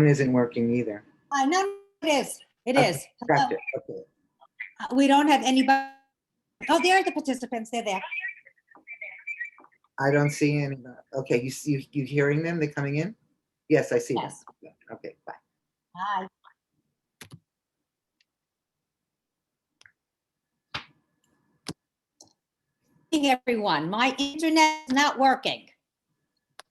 phone isn't working either. I know it is. It Okay, is. gotcha. Okay. We don't have anybody. Oh, there are the participants. They're there. I don't see any. Okay, you hearing them? They're coming in? Yes, I see them. Yes. Okay, bye. Hi. Everyone, my internet is not working,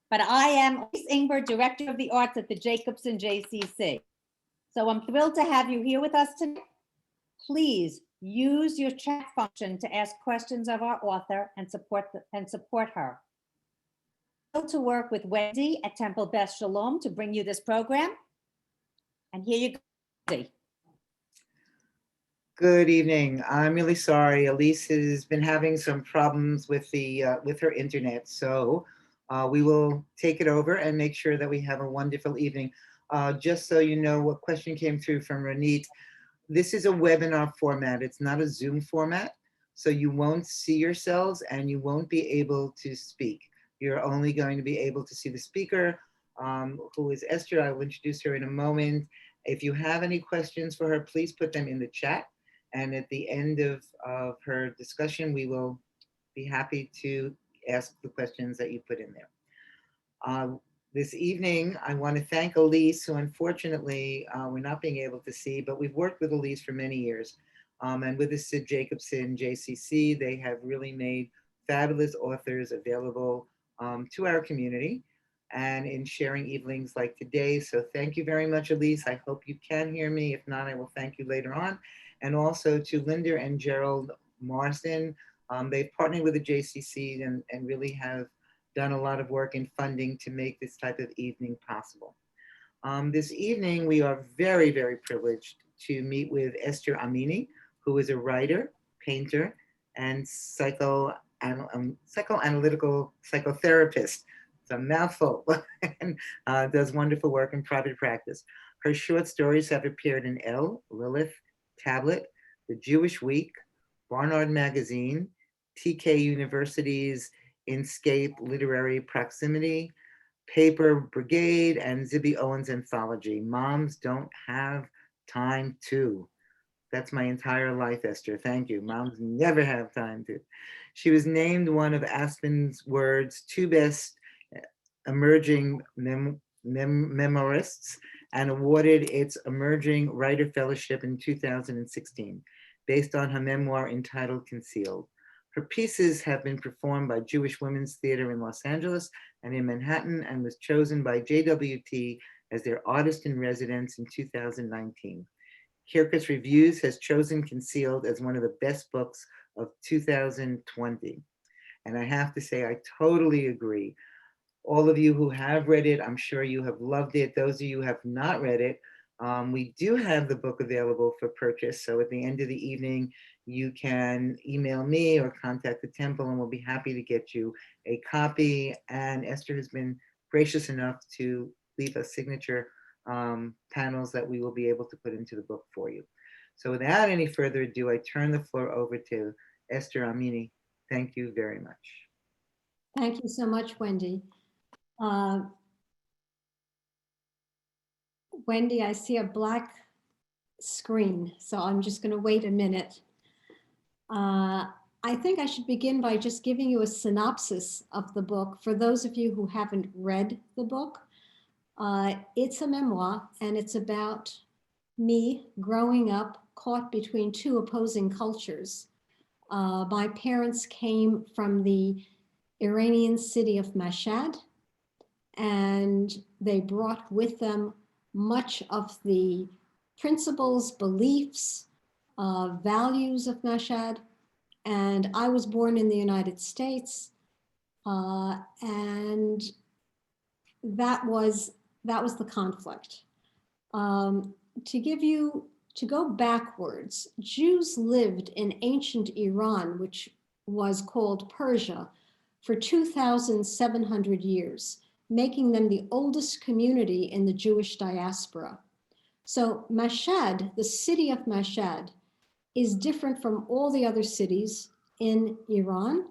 but I am Elise Ingber, Director of the Arts at the Jacobson JCC. So I'm thrilled to have you here with us today. Please use your chat function to ask questions of our author and support her. To work with Wendy at Temple Beth Sholom to bring you this program. And here you go, Wendy. Good evening. I'm really sorry. Elise has been having some problems with her internet, so we will take it over and make sure that we have a wonderful evening. Just so you know, what question came through from Ranit. This is a webinar format. It's not a Zoom format, so you won't see yourselves and you won't be able to speak. You're only going to be able to see the speaker, who is Esther. I will introduce her in a moment. If you have any questions for her, please put them in the chat. And at the end of her discussion, we will be happy to ask the questions that you put in there. This evening, I want to thank Elise, who unfortunately we're not being able to see, but we've worked with Elise for many years. And with the Sid Jacobson JCC, they have really made fabulous authors available to our community and in sharing evenings like today. So thank you very much, Elise. I hope you can hear me. If not, I will thank you later on. And also to Linda and Gerald Marsden. They've partnered with the JCC and really have done a lot of work in funding to make this type of evening possible. This evening, we are very, very privileged to meet with Esther Amini, who is a writer, painter, and psychoanalytical psychotherapist. It's a mouthful, and does wonderful work in private practice. Her short stories have appeared in Elle, Lilith, Tablet, The Jewish Week, Barnard Magazine, TK University's Inscape Literary Proximity, Paper Brigade, and Zibby Owens Anthology. Moms don't have time to. That's my entire life, Esther. Thank you. Moms never have time to. She was named one of Aspen's Word's 2 best emerging memoirists and awarded its Emerging Writer Fellowship in 2016, based on her memoir entitled Concealed. Her pieces have been performed by Jewish Women's Theater in Los Angeles and in Manhattan, and was chosen by JWT as their artist in residence in 2019. Kirkus Reviews has chosen Concealed as one of the best books of 2020. And I have to say, I totally agree. All of you who have read it, I'm sure you have loved it. Those of you who have not read it, we do have the book available for purchase. So at the end of the evening, you can email me or contact the Temple, and we'll be happy to get you a copy. And Esther has been gracious enough to leave us signature panels that we will be able to put into the book for you. So without any further ado, I turn the floor over to Esther Amini. Thank you very much. Thank you so much, Wendy. Wendy, I see a black screen, so I'm just going to wait a minute. I think I should begin by just giving you a synopsis of the book for those of you who haven't read the book. It's a memoir, and it's about me growing up caught between 2 opposing cultures. My parents came from the Iranian city of Mashhad, and they brought with them much of the principles, beliefs, values of Mashhad. And I was born in the United States, and that was the conflict. To go backwards, Jews lived in ancient Iran, which was called Persia, for 2,700 years, making them the oldest community in the Jewish diaspora. So Mashhad, the city of Mashhad, is different from all the other cities in Iran.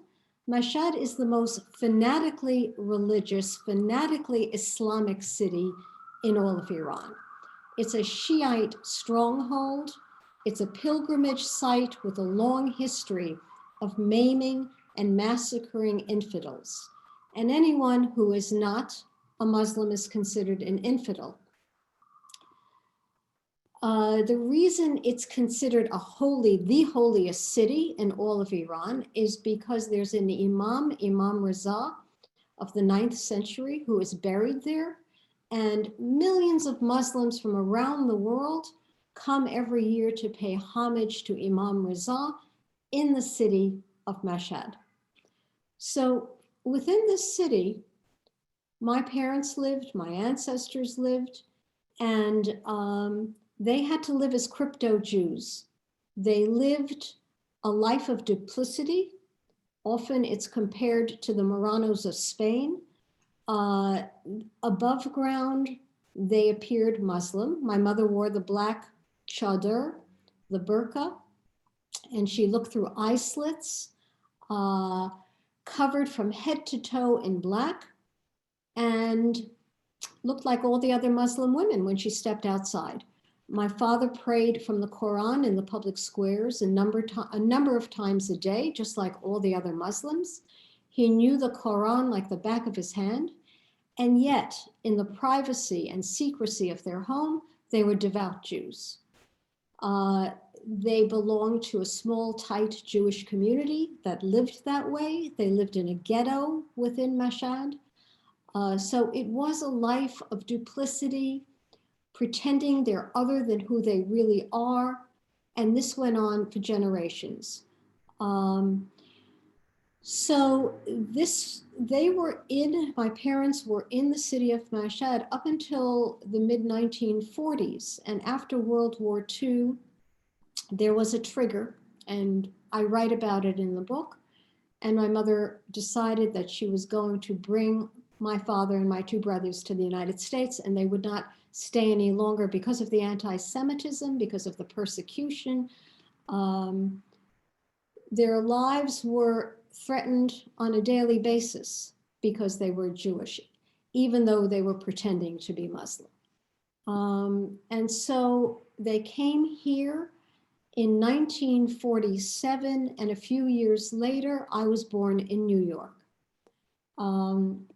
Mashhad is the most fanatically religious, fanatically Islamic city in all of Iran. It's a Shiite stronghold. It's a pilgrimage site with a long history of maiming and massacring infidels. And anyone who is not a Muslim is considered an infidel. The reason it's considered the holiest city in all of Iran is because there's an Imam Reza of the 9th century who is buried there. And millions of Muslims from around the world come every year to pay homage to Imam Reza in the city of Mashhad. So within this city, my parents lived, my ancestors lived, and they had to live as crypto Jews. They lived a life of duplicity. Often it's compared to the Marranos of Spain. Above ground, they appeared Muslim. My mother wore the black chador, the burqa, and she looked through eye slits, covered from head to toe in black, and looked like all the other Muslim women when she stepped outside. My father prayed from the Quran in the public squares a number of times a day, just like all the other Muslims. He knew the Quran like the back of his hand. And yet, in the privacy and secrecy of their home, they were devout Jews. They belonged to a small, tight Jewish community that lived that way. They lived in a ghetto within Mashhad. So it was a life of duplicity, pretending they're other than who they really are. And this went on for generations. My parents were in the city of Mashhad up until the mid-1940s. And after World War II, there was a trigger, and I write about it in the book. And my mother decided that she was going to bring my father and my two brothers to the United States, and they would not stay any longer because of the anti-Semitism, because of the persecution. Their lives were threatened on a daily basis because they were Jewish, even though they were pretending to be Muslim. And so they came here in 1947, and a few years later, I was born in New York. And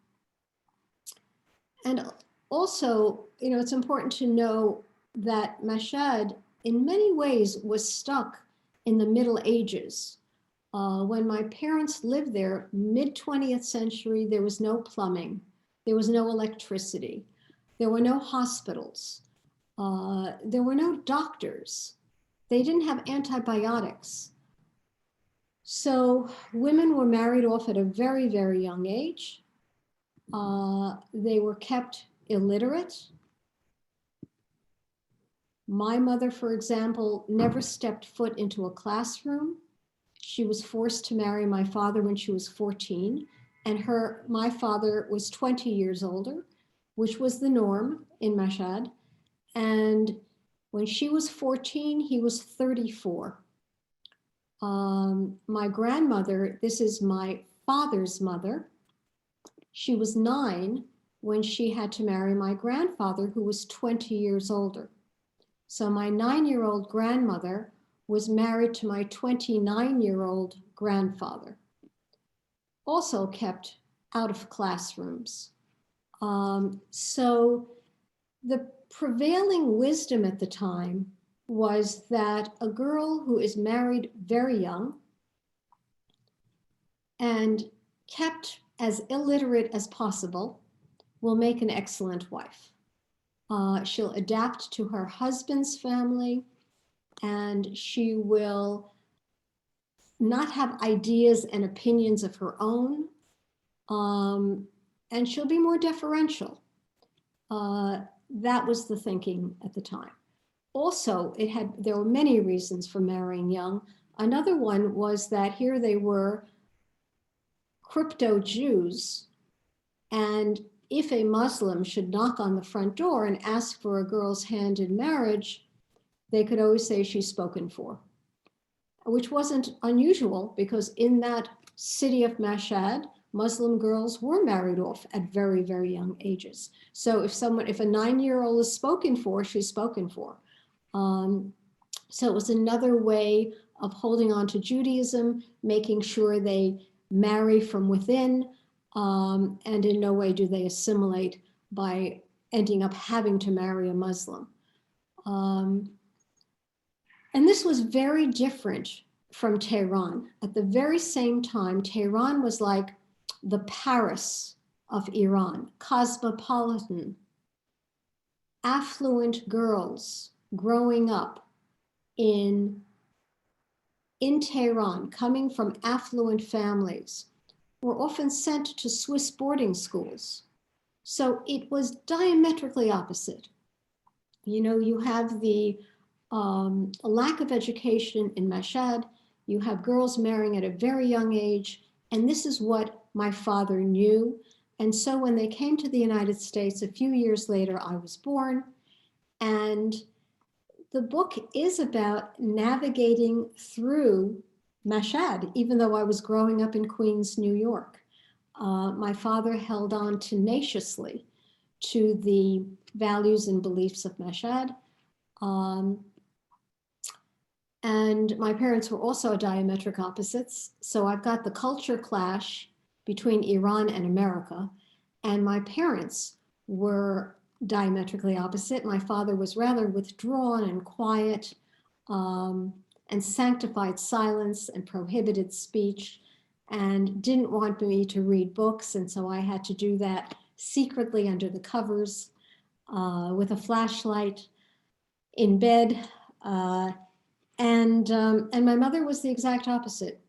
also, it's important to know that Mashhad, in many ways, was stuck in the Middle Ages. When my parents lived there, mid-20th century, there was no plumbing, there was no electricity, there were no hospitals, there were no doctors, they didn't have antibiotics. So women were married off at a very, very young age. They were kept illiterate. My mother, for example, never stepped foot into a classroom. She was forced to marry my father when she was 14, and my father was 20 years older, which was the norm in Mashhad. And when she was 14, he was 34. My grandmother, this is my father's mother, she was 9 when she had to marry my grandfather, who was 20 years older. So my 9-year-old grandmother was married to my 29-year-old grandfather, also kept out of classrooms. So the prevailing wisdom at the time was that a girl who is married very young and kept as illiterate as possible will make an excellent wife. She'll adapt to her husband's family, and she will not have ideas and opinions of her own, and she'll be more deferential. That was the thinking at the time. Also, there were many reasons for marrying young. Another one was that here they were, crypto Jews, and if a Muslim should knock on the front door and ask for a girl's hand in marriage, they could always say she's spoken for, which wasn't unusual because in that city of Mashhad, Muslim girls were married off at very, very young ages. So if a 9-year-old is spoken for, she's spoken for. So it was another way of holding on to Judaism, making sure they marry from within, and in no way do they assimilate by ending up having to marry a Muslim. And this was very different from Tehran. At the very same time, Tehran was like the Paris of Iran, cosmopolitan, affluent girls growing up in Tehran, coming from affluent families, were often sent to Swiss boarding schools. So it was diametrically opposite. You know, you have the lack of education in Mashhad, you have girls marrying at a very young age, and this is what my father knew. And so when they came to the United States a few years later, I was born, and the book is about navigating through Mashhad, even though I was growing up in Queens, New York. My father held on tenaciously to the values and beliefs of Mashhad. And my parents were also diametric opposites. So I've got the culture clash between Iran and America. And my parents were diametrically opposite. My father was rather withdrawn and quiet, and sanctified silence and prohibited speech, and didn't want me to read books. And so I had to do that secretly under the covers, with a flashlight in bed. And my mother was the exact opposite.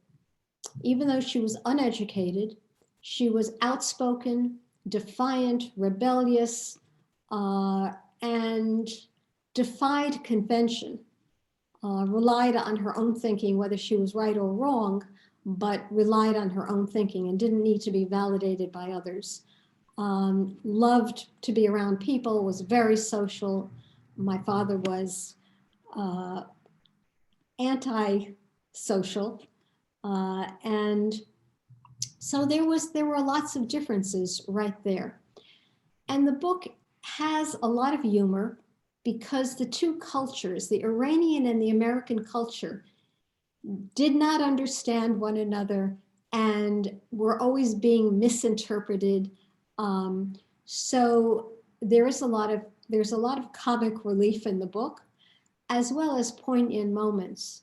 Even though she was uneducated, she was outspoken, defiant, rebellious, and defied convention, relied on her own thinking, whether she was right or wrong, but relied on her own thinking and didn't need to be validated by others. Loved to be around people, was very social. My father was anti-social, and so there were lots of differences right there. And the book has a lot of humor because the two cultures, the Iranian and the American culture, did not understand one another and were always being misinterpreted. So there's a lot of comic relief in the book, as well as poignant moments.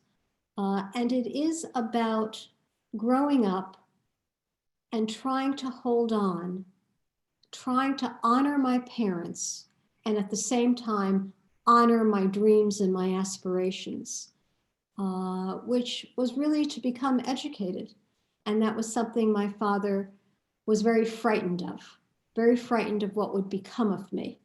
And it is about growing up and trying to hold on, trying to honor my parents, and at the same time, honor my dreams and my aspirations, which was really to become educated. And that was something my father was very frightened of what would become of me.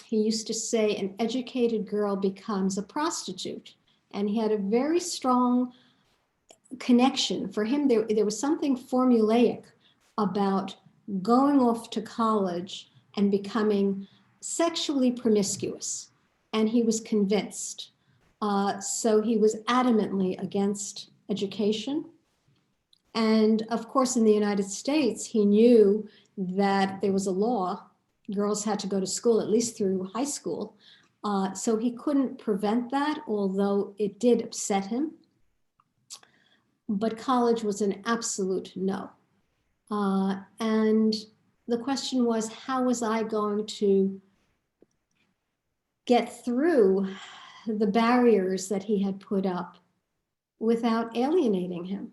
He used to say an educated girl becomes a prostitute. And he had a very strong connection. For him, there was something formulaic about going off to college and becoming sexually promiscuous. And he was convinced. So he was adamantly against education. And of course, in the United States, he knew that there was a law. Girls had to go to school at least through high school. So he couldn't prevent that, although it did upset him. But college was an absolute no. And the question was, how was I going to get through the barriers that he had put up without alienating him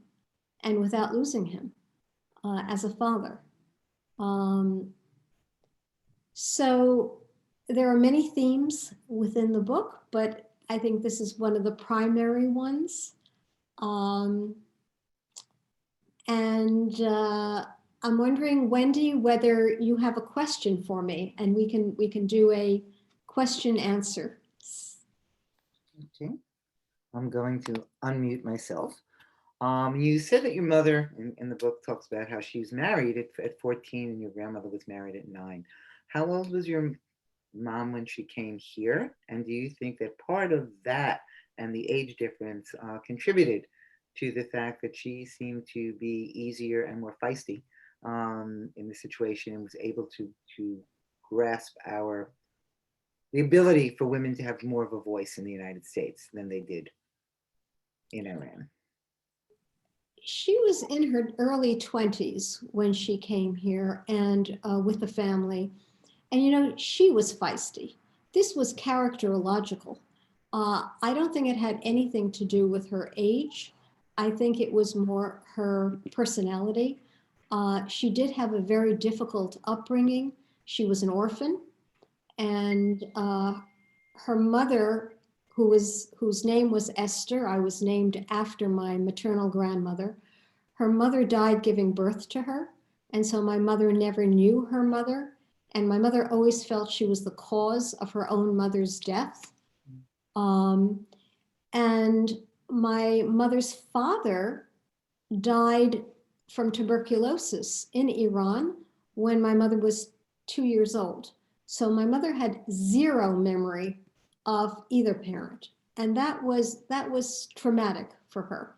and without losing him as a father? So there are many themes within the book, but I think this is one of the primary ones. I'm wondering, Wendy, whether you have a question for me, and we can do a question answer. Okay, I'm going to unmute myself. You said that your mother in the book talks about how she was married at 14 and your grandmother was married at 9. How old was your mom when she came here? And do you think that part of that and the age difference contributed to the fact that she seemed to be easier and more feisty in the situation, and was able to grasp the ability for women to have more of a voice in the United States than they did in Iran. She was in her early 20s when she came here and with the family. And, you know, she was feisty. This was characterological. I don't think it had anything to do with her age. I think it was more her personality. She did have a very difficult upbringing. She was an orphan, and her mother, whose name was Esther, I was named after my maternal grandmother. Her mother died giving birth to her, and so my mother never knew her mother. And my mother always felt she was the cause of her own mother's death. And my mother's father died from tuberculosis in Iran when my mother was 2 years old. So my mother had zero memory of either parent. And that was traumatic for her.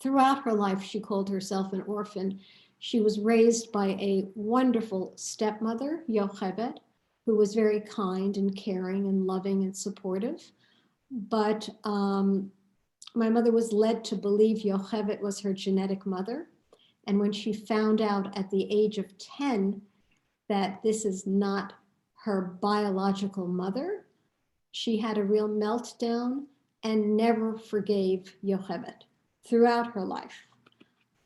Throughout her life, she called herself an orphan. She was raised by a wonderful stepmother, Yocheved, who was very kind and caring and loving and supportive. But my mother was led to believe Yocheved was her genetic mother. And when she found out at the age of 10 that this is not her biological mother, she had a real meltdown and never forgave Yocheved throughout her life,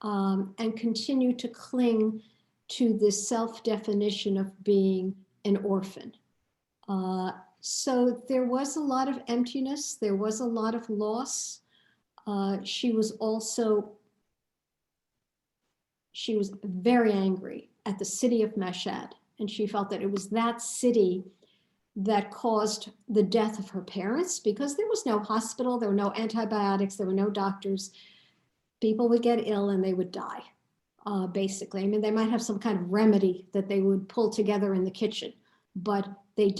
and continued to cling to this self-definition of being an orphan. So there was a lot of emptiness. There was a lot of loss. She was very angry at the city of Mashhad, and she felt that it was that city that caused the death of her parents, because there was no hospital, there were no antibiotics, there were no doctors. People would get ill and they would die, basically. I mean, they might have some kind of remedy that they would pull together in the kitchen, but they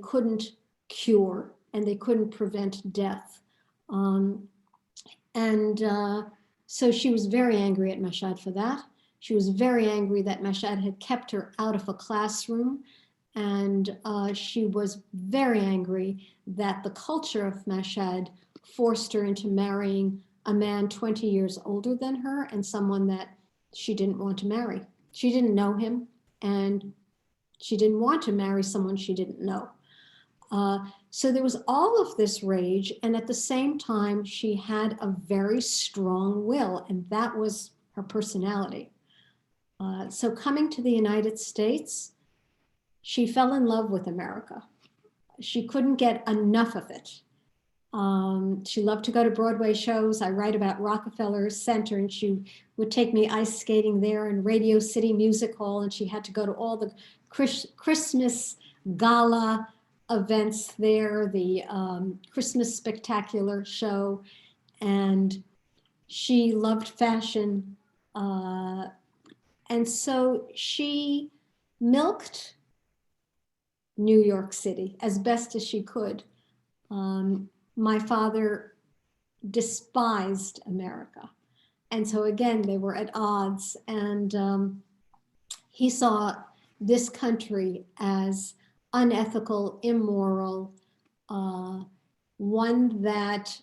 couldn't cure and they couldn't prevent death. So she was very angry at Mashhad for that. She was very angry that Mashhad had kept her out of a classroom. And she was very angry that the culture of Mashhad forced her into marrying a man 20 years older than her and someone that she didn't want to marry. She didn't know him, and she didn't want to marry someone she didn't know. So there was all of this rage, and at the same time, she had a very strong will, and that was her personality. So coming to the United States, she fell in love with America. She couldn't get enough of it. She loved to go to Broadway shows. I write about Rockefeller Center, and she would take me ice skating there, and Radio City Music Hall, and she had to go to all the Christmas gala events there, the Christmas Spectacular show, and she loved fashion. And so she milked New York City as best as she could. My father despised America. And so again, they were at odds, and he saw this country as unethical, immoral, one that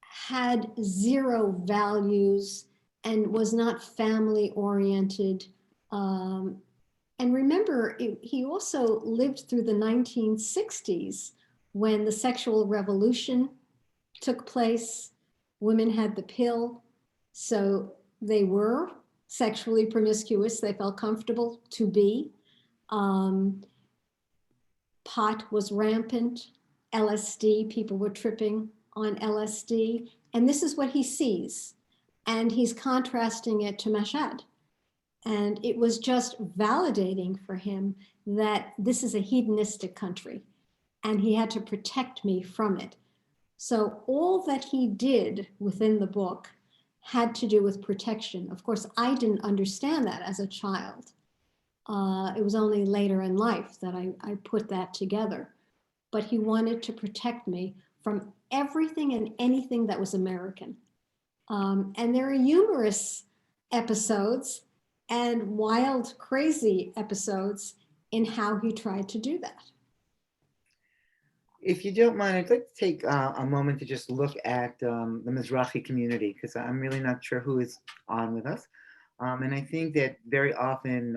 had zero values and was not family oriented. And remember, he also lived through the 1960s when the sexual revolution took place. Women had the pill, so they were sexually promiscuous. They felt comfortable to be. Pot was rampant, LSD, people were tripping on LSD, and this is what he sees. And he's contrasting it to Mashhad. And it was just validating for him that this is a hedonistic country, and he had to protect me from it. So all that he did within the book had to do with protection. Of course, I didn't understand that as a child. It was only later in life that I put that together. But he wanted to protect me from everything and anything that was American. And there are humorous episodes and wild, crazy episodes in how he tried to do that. If you don't mind, I'd like to take a moment to just look at the Mizrahi community, because I'm really not sure who is on with us. And I think that very often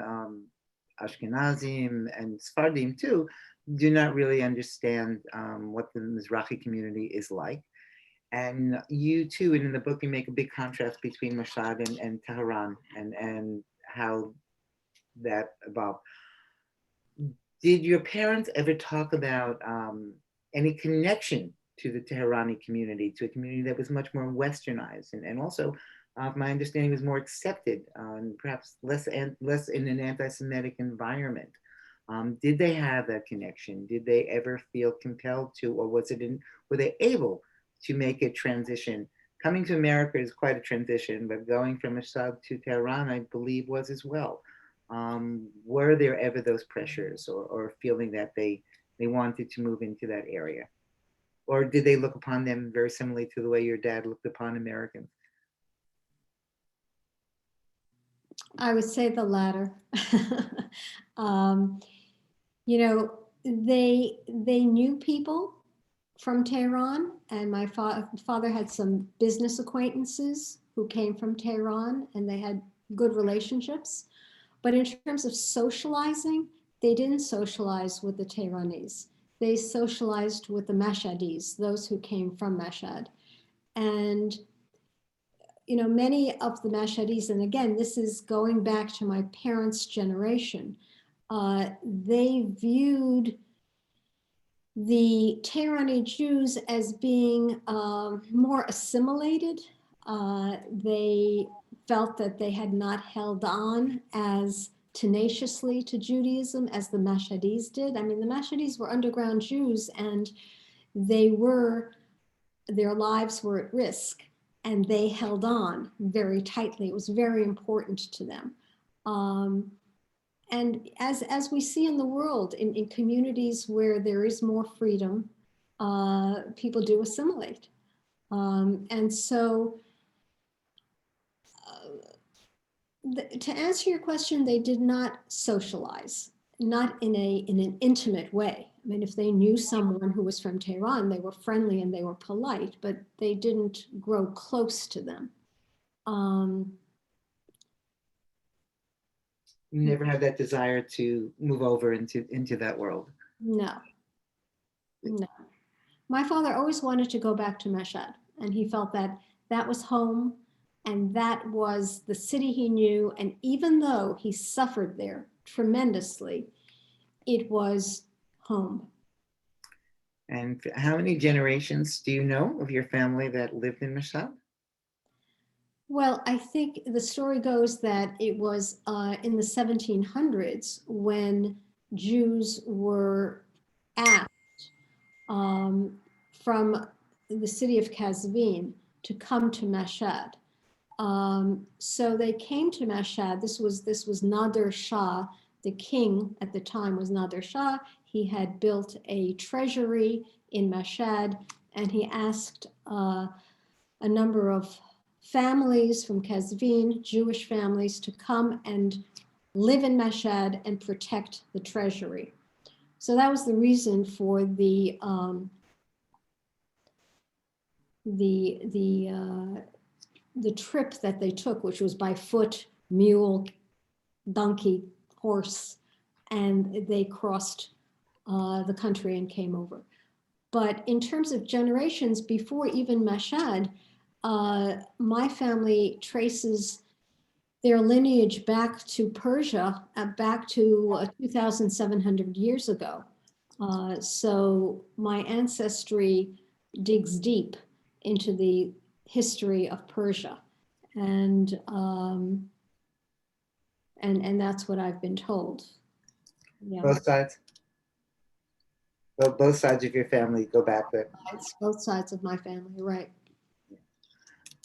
Ashkenazim and Sephardim too do not really understand what the Mizrahi community is like. And you too, and in the book, you make a big contrast between Mashhad and Tehran, and how that evolved. Did your parents ever talk about any connection to the Tehrani community, to a community that was much more westernized, and also, my understanding, was more accepted, and perhaps less in an anti-Semitic environment? Did they have that connection? Did they ever feel compelled to, or were they able to make a transition? Coming to America is quite a transition, but going from Assad to Tehran, I believe, was as well. Were there ever those pressures, or feeling that they wanted to move into that area? Or did they look upon them very similarly to the way your dad looked upon Americans? I would say the latter. um, you know, they knew people from Tehran, and my father had some business acquaintances who came from Tehran, and they had good relationships. But in terms of socializing, they didn't socialize with the Tehranis. They socialized with the Mashhadis, those who came from Mashhad. And you know, many of the Mashhadis, and again, this is going back to my parents' generation, they viewed the Tehrani Jews as being more assimilated. They felt that they had not held on as tenaciously to Judaism as the Mashhadis did. I mean, the Mashhadis were underground Jews, and their lives were at risk, and they held on very tightly. It was very important to them. And as we see in the world, in communities where there is more freedom, people do assimilate. And so to answer your question, they did not socialize, not in an intimate way. I mean, if they knew someone who was from Tehran, they were friendly and they were polite, but they didn't grow close to them. You never had that desire to move over into that world? No, no. My father always wanted to go back to Mashhad, and he felt that that was home, and that was the city he knew. And even though he suffered there tremendously, it was home. And how many generations do you know of your family that lived in Mashhad? Well, I think the story goes that it was in the 1700s when Jews were asked from the city of Kazvin to come to Mashhad. So they came to Mashhad. This was Nader Shah, the king at the time was Nader Shah. He had built a treasury in Mashhad, and he asked a number of families from Kazvin, Jewish families, to come and live in Mashhad and protect the treasury. So that was the reason for the trip that they took, which was by foot, mule, donkey, horse, and they crossed the country and came over. But in terms of generations, before even Mashhad, my family traces their lineage back to Persia, back to 2,700 years ago. So my ancestry digs deep into the history of Persia, and that's what I've been told. Yeah. Both sides? Well, both sides of your family go back there. It's both sides of my family, right?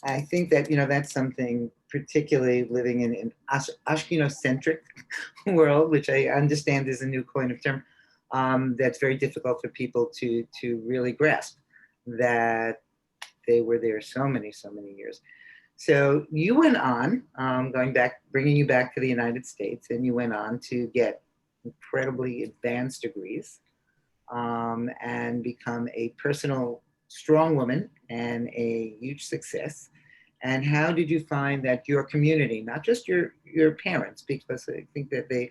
I think that, that's something, particularly living in an Ashkenaz-centric world, which I understand is a new coin of term, that's very difficult for people to really grasp, that they were there so many years. So you went on, bringing you back to the United States, and you went on to get incredibly advanced degrees and become a personal strong woman and a huge success. And how did you find that your community, not just your parents, because I think that they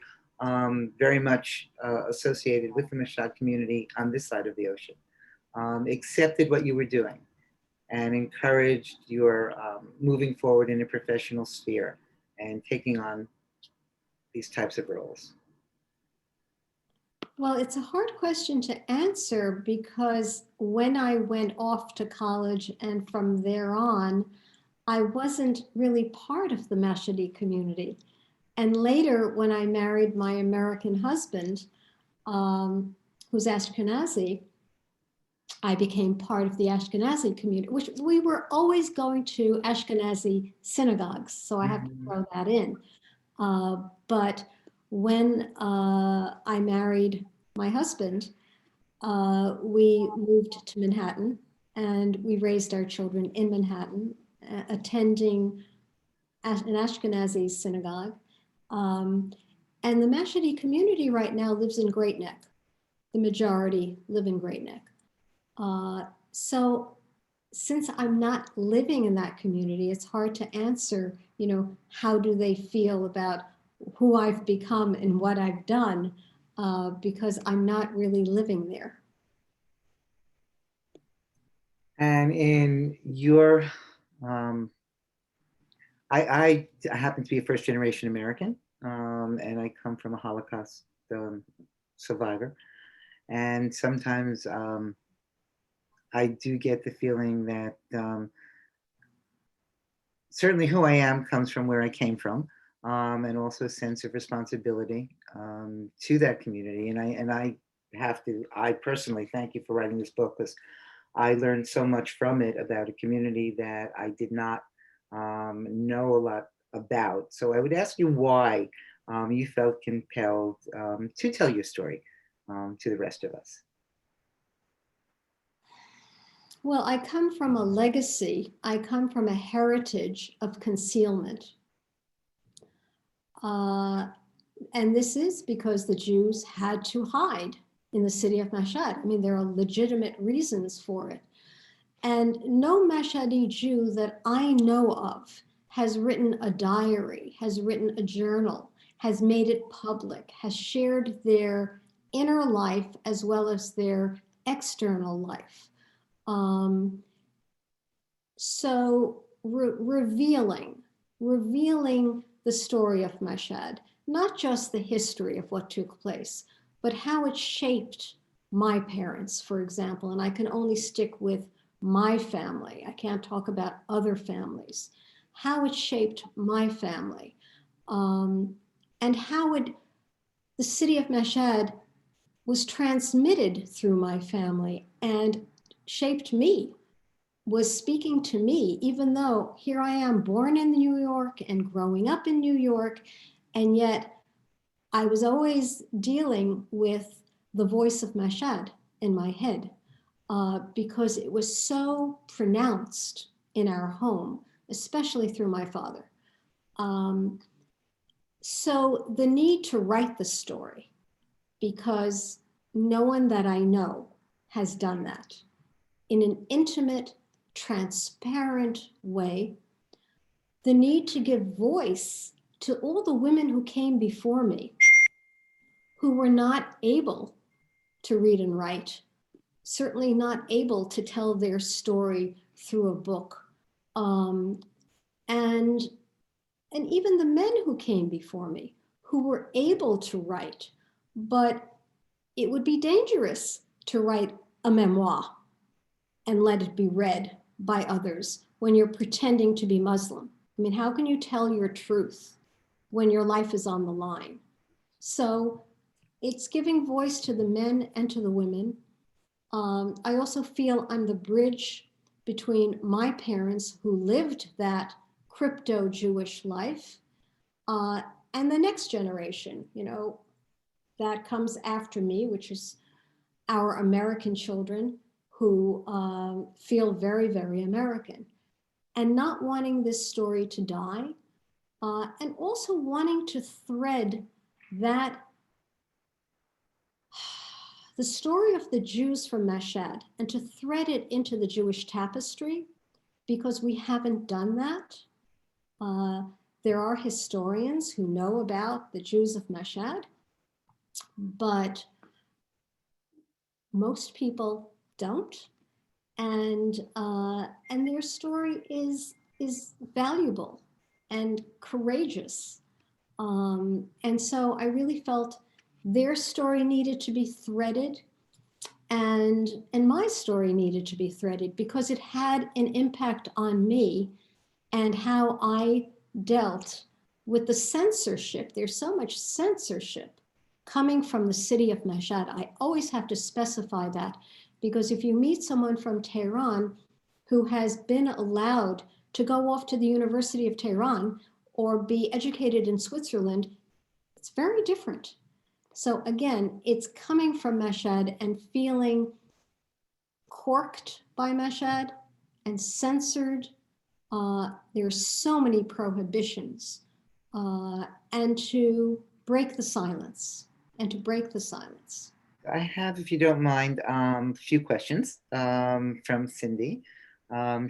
very much associated with the Mashad community on this side of the ocean, accepted what you were doing and encouraged your moving forward in a professional sphere and taking on these types of roles? Well, it's a hard question to answer because when I went off to college and from there on, I wasn't really part of the Mashadi community. And later, when I married my American husband, who's Ashkenazi, I became part of the Ashkenazi community, which we were always going to Ashkenazi synagogues. So I have to throw that in. But when I married my husband, we moved to Manhattan and we raised our children in Manhattan, attending an Ashkenazi synagogue. And the Mashadi community right now lives in Great Neck. The majority live in Great Neck. So since I'm not living in that community, it's hard to answer, how do they feel about who I've become and what I've done, because I'm not really living there. And in your, I happen to be a first generation American, and I come from a Holocaust survivor. And sometimes I do get the feeling that certainly who I am comes from where I came from, and also a sense of responsibility to that community. And I personally thank you for writing this book, because I learned so much from it about a community that I did not know a lot about. So I would ask you why you felt compelled to tell your story to the rest of us. Well, I come from a legacy. I come from a heritage of concealment. And this is because the Jews had to hide in the city of Mashhad. I mean, there are legitimate reasons for it. And no Mashhadi Jew that I know of has written a diary, has written a journal, has made it public, has shared their inner life as well as their external life. So revealing the story of Mashhad, not just the history of what took place, but how it shaped my parents, for example. And I can only stick with my family. I can't talk about other families. How it shaped my family, and how the city of Mashhad was transmitted through my family and shaped me, was speaking to me, even though here I am born in New York and growing up in New York, and yet I was always dealing with the voice of Mashhad in my head, because it was so pronounced in our home, especially through my father. So the need to write the story, because no one that I know has done that in an intimate, transparent way. The need to give voice to all the women who came before me, who were not able to read and write, certainly not able to tell their story through a book. And even the men who came before me, who were able to write, but it would be dangerous to write a memoir and let it be read by others when you're pretending to be Muslim. I mean, how can you tell your truth when your life is on the line? So it's giving voice to the men and to the women. I also feel I'm the bridge between my parents, who lived that crypto-Jewish life, and the next generation, that comes after me, which is our American children, who feel very, very American. and not wanting this story to die, and also wanting to thread that the story of the Jews from Mashhad and to thread it into the Jewish tapestry, because we haven't done that. There are historians who know about the Jews of Mashhad, but most people don't. And their story is valuable and courageous. And so I really felt their story needed to be threaded, and my story needed to be threaded because it had an impact on me and how I dealt with the censorship. There's so much censorship coming from the city of Mashhad. I always have to specify that, because if you meet someone from Tehran who has been allowed to go off to the University of Tehran or be educated in Switzerland, it's very different. So again, it's coming from Mashhad and feeling corked by Mashhad and censored. There's so many prohibitions, and to break the silence, I have, if you don't mind, a few questions from Cindy.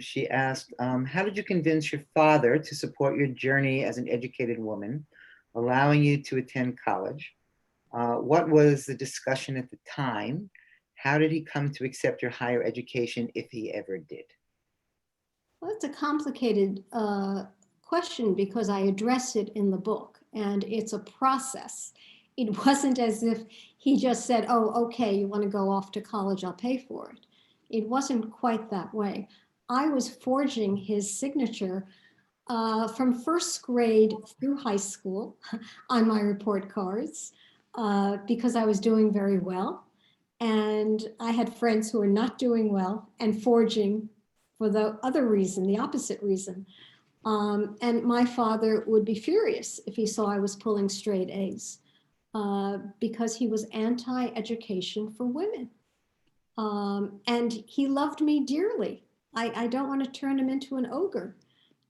She asked, how did you convince your father to support your journey as an educated woman, allowing you to attend college? What was the discussion at the time? How did he come to accept your higher education, if he ever did? Well, it's a complicated question because I address it in the book, and it's a process. It wasn't as if he just said, oh, okay, you want to go off to college, I'll pay for it. It wasn't quite that way. I was forging his signature from first grade through high school on my report cards because I was doing very well. And I had friends who were not doing well and forging for the other reason, the opposite reason. And my father would be furious if he saw I was pulling straight A's because he was anti-education for women. And he loved me dearly. I don't want to turn him into an ogre.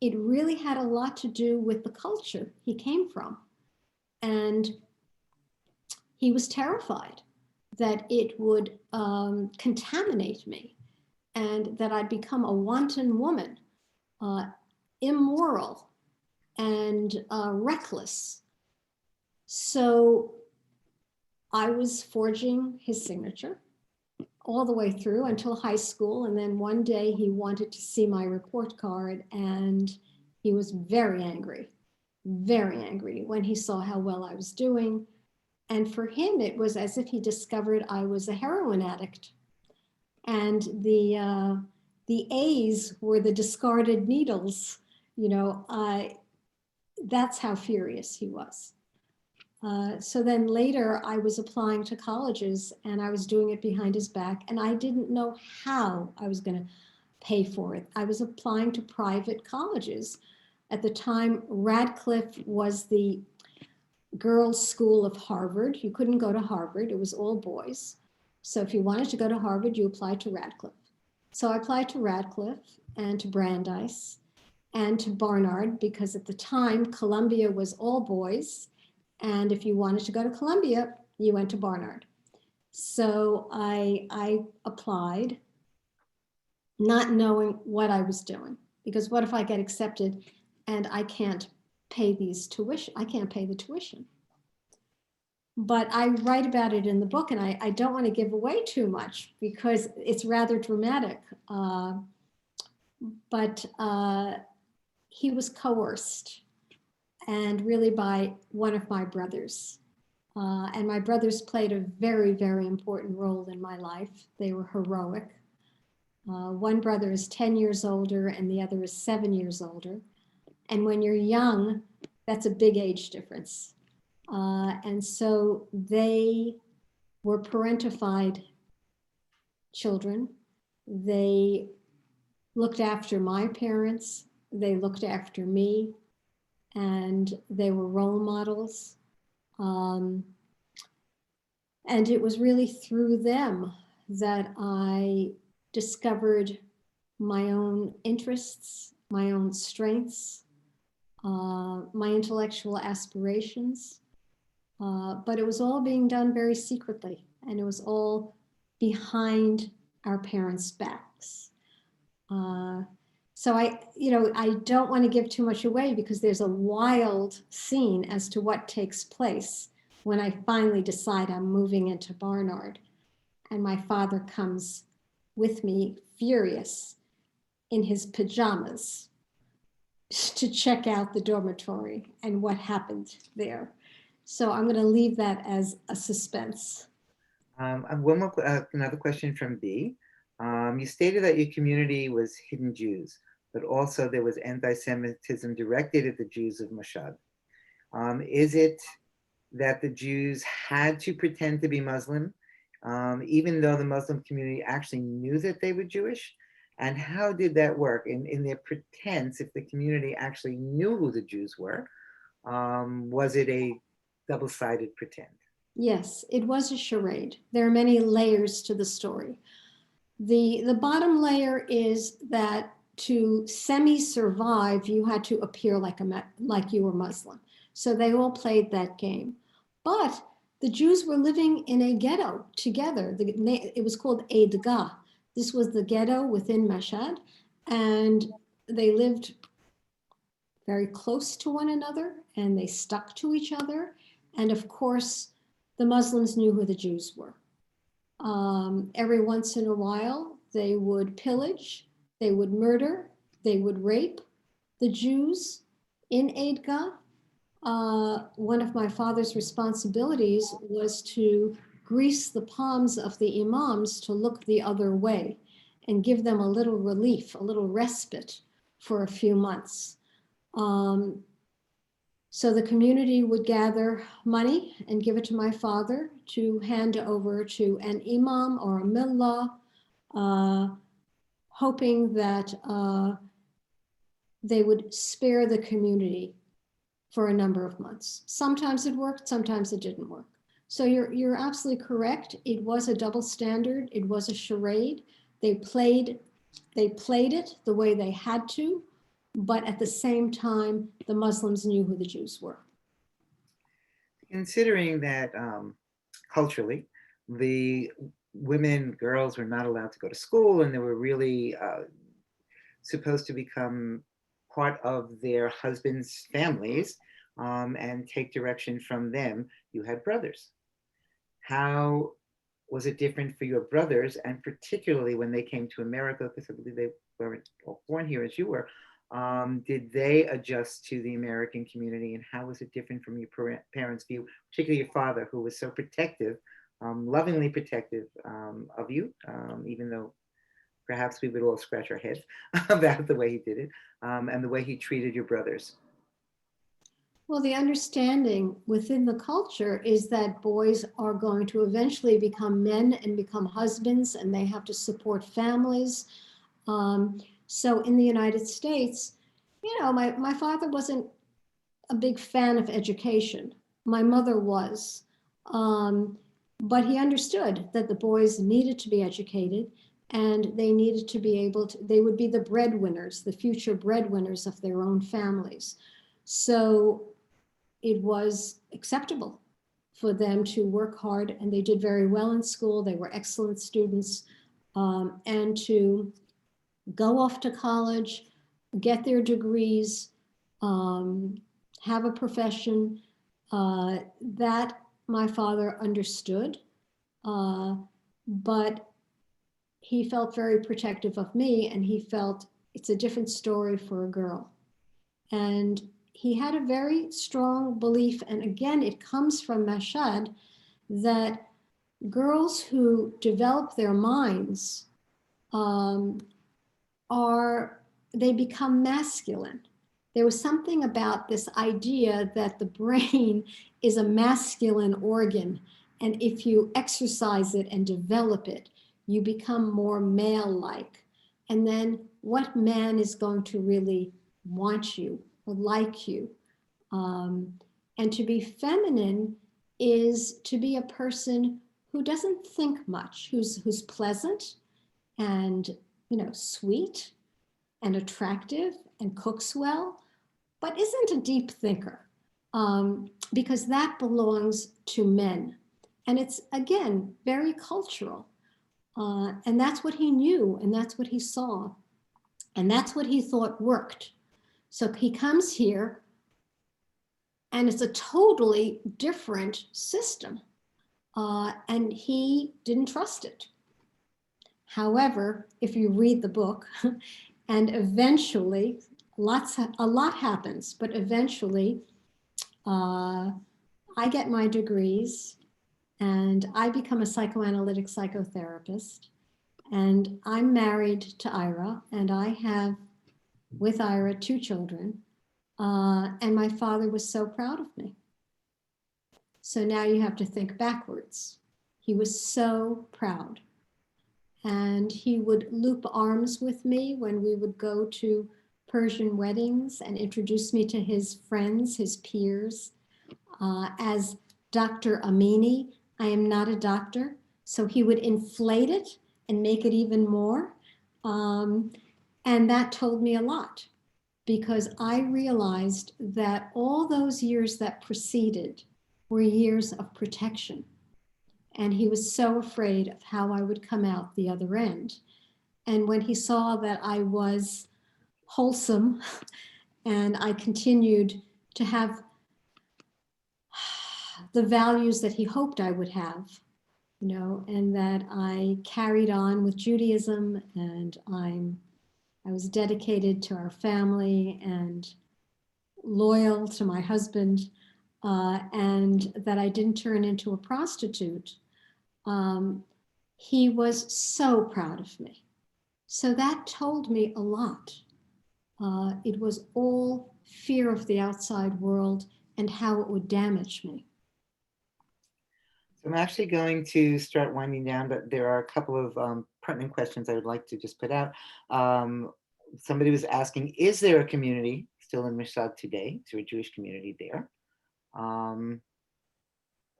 It really had a lot to do with the culture he came from. And he was terrified that it would contaminate me and that I'd become a wanton woman, immoral and reckless. So I was forging his signature all the way through until high school. And then one day he wanted to see my report card and he was very angry when he saw how well I was doing. And for him, it was as if he discovered I was a heroin addict. And the A's were the discarded needles. You know, that's how furious he was. So then later I was applying to colleges and I was doing it behind his back and I didn't know how I was going to pay for it. I was applying to private colleges. At the time, Radcliffe was the girls' school of Harvard. You couldn't go to Harvard. It was all boys. So if you wanted to go to Harvard, you applied to Radcliffe. So I applied to Radcliffe and to Brandeis and to Barnard because at the time, Columbia was all boys. And if you wanted to go to Columbia, you went to Barnard. So I applied, not knowing what I was doing, because what if I get accepted and I can't pay these tuition? I can't pay the tuition. But I write about it in the book, and I don't want to give away too much because it's rather dramatic. But he was coerced, and really by one of my brothers. And my brothers played a very, very important role in my life. They were heroic. One brother is 10 years older and the other is 7 years older. And when you're young, that's a big age difference. And so they were parentified children. They looked after my parents. They looked after me. And they were role models. And it was really through them that I discovered my own interests my own strengths, my intellectual aspirations. But it was all being done very secretly, and it was all behind our parents' backs. So I don't want to give too much away because there's a wild scene as to what takes place when I finally decide I'm moving into Barnard. And my father comes with me, furious, in his pajamas to check out the dormitory and what happened there. So I'm going to leave that as a suspense. Another question from B. You stated that your community was hidden Jews, but also there was anti-Semitism directed at the Jews of Mashhad. Is it that the Jews had to pretend to be Muslim, even though the Muslim community actually knew that they were Jewish? And how did that work in their pretense if the community actually knew who the Jews were? Was it a double-sided pretend? Yes, it was a charade. There are many layers to the story. The bottom layer is that to semi-survive, you had to appear like you were Muslim. So they all played that game. But the Jews were living in a ghetto together. It was called Eidgah. This was the ghetto within Mashhad, and they lived very close to one another, and they stuck to each other. And of course, the Muslims knew who the Jews were. Every once in a while, they would pillage, they would murder, they would rape the Jews in Eidgah. One of my father's responsibilities was to grease the palms of the imams to look the other way and give them a little relief, a little respite for a few months. So the community would gather money and give it to my father to hand over to an imam or a millah, hoping that they would spare the community for a number of months. Sometimes it worked, sometimes it didn't work. So you're absolutely correct. It was a double standard. It was a charade. They played it the way they had to, but at the same time, the Muslims knew who the Jews were. Considering that culturally, the girls were not allowed to go to school, and they were really supposed to become part of their husbands' families and take direction from them, you had brothers. How was it different for your brothers, and particularly when they came to America, because I believe they weren't born here as you were, did they adjust to the American community, and how was it different from your parents' view, particularly your father, who was so protective, lovingly protective of you, even though perhaps we would all scratch our heads about the way he did it, and the way he treated your brothers? Well, the understanding within the culture is that boys are going to eventually become men and become husbands, and they have to support families. So in the United States, my father wasn't a big fan of education. My mother was. But he understood that the boys needed to be educated, and they needed to be they would be the breadwinners, the future breadwinners of their own families. So it was acceptable for them to work hard, and they did very well in school. They were excellent students, and to go off to college, get their degrees, have a profession. That my father understood, but he felt very protective of me, and he felt it's a different story for a girl. And he had a very strong belief, and again, it comes from Mashhad, that girls who develop their minds they become masculine. There was something about this idea that the brain is a masculine organ, and if you exercise it and develop it, you become more male-like. And then what man is going to really want you or like you? And to be feminine is to be a person who doesn't think much, who's pleasant and sweet and attractive and cooks well, but isn't a deep thinker, because that belongs to men. And it's, again, very cultural. And that's what he knew, and that's what he saw, and that's what he thought worked. So he comes here, and it's a totally different system. And he didn't trust it. However, if you read the book, and eventually, a lot happens, but eventually, I get my degrees, and I become a psychoanalytic psychotherapist, and I'm married to Ira, and I have, with Ira, 2 children, and my father was so proud of me. So now you have to think backwards. He was so proud. And he would loop arms with me when we would go to Persian weddings and introduce me to his friends, his peers, as Dr. Amini. I am not a doctor, so he would inflate it and make it even more. And that told me a lot, because I realized that all those years that preceded were years of protection. And he was so afraid of how I would come out the other end. And when he saw that I was wholesome and I continued to have the values that he hoped I would have, and that I carried on with Judaism, and I was dedicated to our family and loyal to my husband, and that I didn't turn into a prostitute, he was so proud of me. So that told me a lot. It was all fear of the outside world and how it would damage me. So I'm actually going to start winding down, but there are a couple of pertinent questions I would like to just put out. Somebody was asking, is there a community still in Mashhad today? Is there a Jewish community there?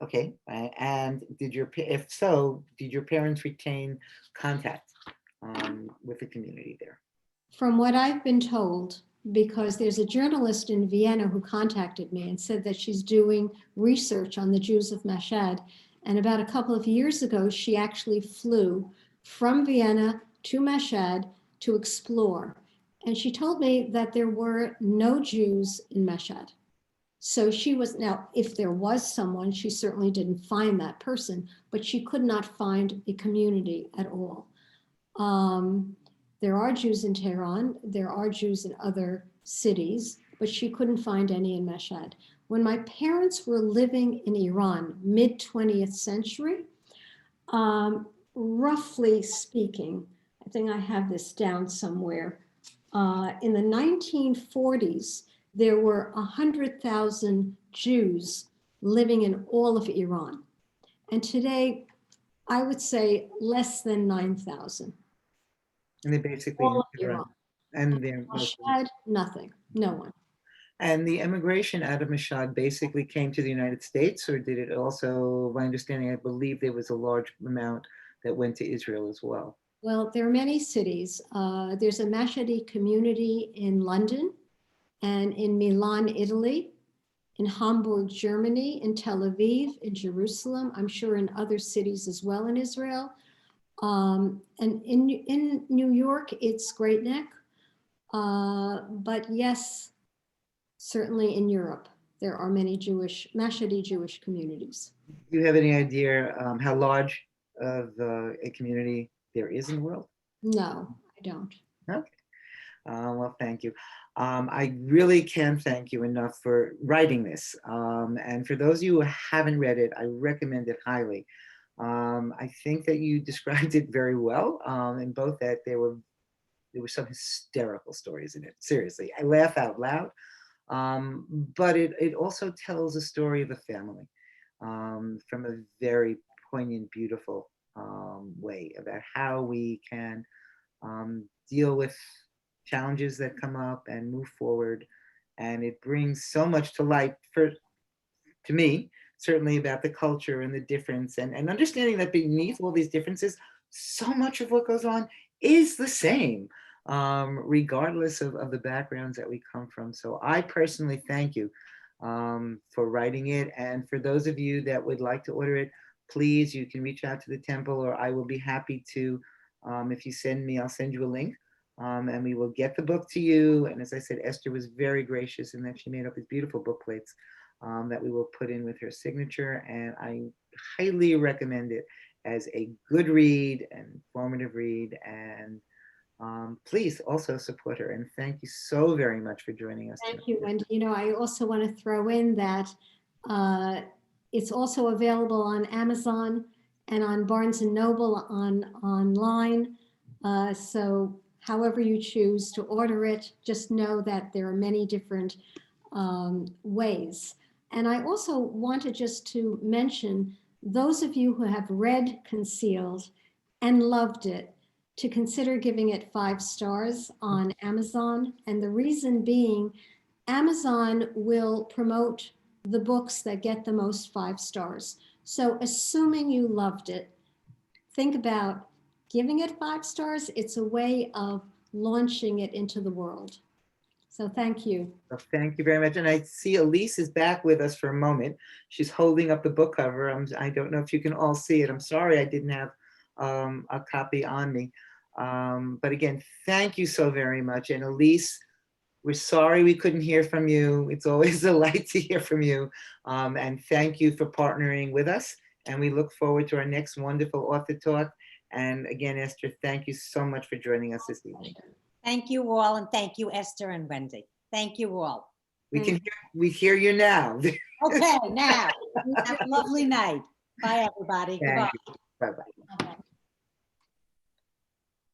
Okay, and if so, did your parents retain contact with the community there? From what I've been told, because there's a journalist in Vienna who contacted me and said that she's doing research on the Jews of Mashhad. And about a couple of years ago, she actually flew from Vienna to Mashhad to explore. And she told me that there were no Jews in Mashhad. So she was, now, if there was someone, she certainly didn't find that person, but she could not find a community at all. There are Jews in Tehran, there are Jews in other cities, but she couldn't find any in Mashhad. When my parents were living in Iran, mid-20th century, roughly speaking, I think I have this down somewhere, in the 1940s, there were 100,000 Jews living in all of Iran. And today, I would say less than 9,000. And they basically, All of Iran. and they're Mashhad, nothing, no one. And the emigration out of Mashhad basically came to the United States, or did it also, my understanding, I believe there was a large amount that went to Israel as well? Well, there are many cities. There's a Mashhadi community in London and in Milan, Italy, in Hamburg, Germany, in Tel Aviv, in Jerusalem, I'm sure in other cities as well in Israel. And in New York, it's Great Neck. But yes, certainly in Europe, there are many Mashhadi Jewish communities. Do you have any idea how large of a community there is in the world? No, I don't. Okay. Well, thank you. I really can't thank you enough for writing this. And for those of you who haven't read it, I recommend it highly. I think that you described it very well, in both that there were some hysterical stories in it. Seriously, I laugh out loud. But it also tells a story of a family from a very poignant, beautiful way about how we can deal with challenges that come up and move forward. And it brings so much to light to me, certainly about the culture and the difference, and understanding that beneath all these differences, so much of what goes on is the same. regardless of the backgrounds that we come from. So I personally thank you for writing it. And for those of you that would like to order it, please, you can reach out to the Temple, or I will be happy to, if you send me, I'll send you a link. And we will get the book to you. And as I said, Esther was very gracious in that she made up these beautiful book plates that we will put in with her signature. And I highly recommend it as a good read and informative read. And please also support her. And thank you so very much for joining us. Thank you, Wendy. You know, I also want to throw in that it's also available on Amazon and on Barnes and Noble online. So however you choose to order it, just know that there are many different ways. And I also wanted just to mention those of you who have read Concealed and loved it, to consider giving it 5 stars on Amazon. And the reason being, Amazon will promote the books that get the most 5 stars. So assuming you loved it, think about giving it 5 stars. It's a way of launching it into the world. So thank you. So thank you very much. And I see Elise is back with us for a moment. She's holding up the book cover. I don't know if you can all see it. I'm sorry I didn't have a copy on me. But again, thank you so very much. And Elise, we're sorry we couldn't hear from you. It's always a delight to hear from you. And thank you for partnering with us. And we look forward to our next wonderful author talk. And again, Esther, thank you so much for joining us this evening. Thank you all, and thank you, Esther and Wendy. Thank you all. We hear you now. Okay, now, have a lovely night. Bye, everybody. Thank Goodbye. you. Bye-bye.